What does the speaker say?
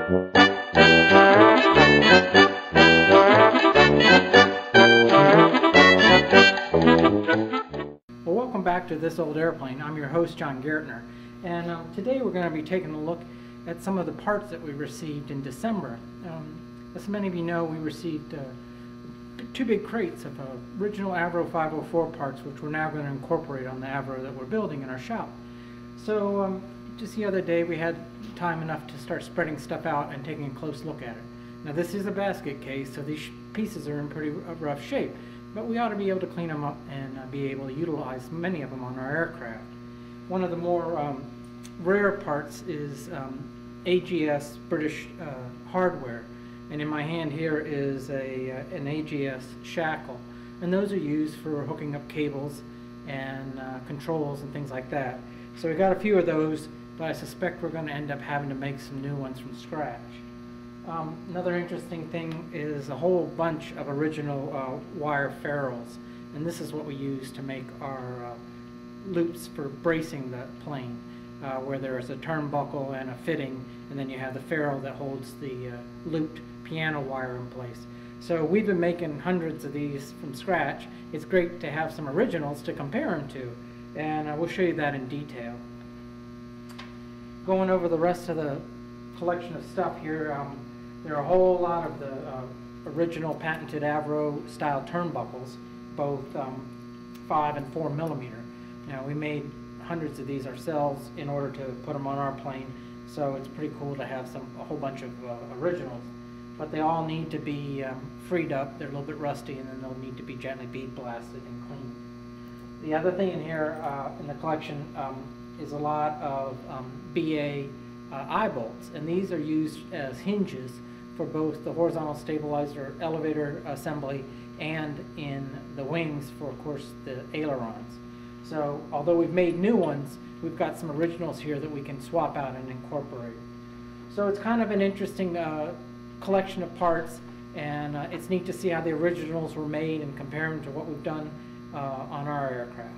Well, welcome back to This Old Airplane. I'm your host, John Gaertner, and today we're going to be taking a look at some of the parts that we received in December. As many of you know, we received two big crates of original Avro 504 parts, which we're now going to incorporate on the Avro that we're building in our shop. So just the other day we had time enough to start spreading stuff out and taking a close look at it. Now this is a basket case, so these pieces are in pretty rough shape, but we ought to be able to clean them up and be able to utilize many of them on our aircraft. One of the more rare parts is AGS British hardware, and in my hand here is an AGS shackle, and those are used for hooking up cables and controls and things like that. So we got a few of those, but I suspect we're going to end up having to make some new ones from scratch. Another interesting thing is a whole bunch of original wire ferrules, and this is what we use to make our loops for bracing the plane, where there's a turnbuckle and a fitting, and then you have the ferrule that holds the looped piano wire in place. So we've been making hundreds of these from scratch. It's great to have some originals to compare them to, and we'll show you that in detail. Going over the rest of the collection of stuff here, there are a whole lot of the original patented Avro style turnbuckles, both 5 and 4 millimeter. Now we made hundreds of these ourselves in order to put them on our plane, so it's pretty cool to have a whole bunch of originals. But they all need to be freed up. They're a little bit rusty, and then they'll need to be gently bead blasted and cleaned. The other thing in here in the collection is a lot of BA eye bolts, and these are used as hinges for both the horizontal stabilizer elevator assembly and in the wings for, of course, the ailerons. So although we've made new ones, we've got some originals here that we can swap out and incorporate. So it's kind of an interesting collection of parts, and it's neat to see how the originals were made and compare them to what we've done on our aircraft.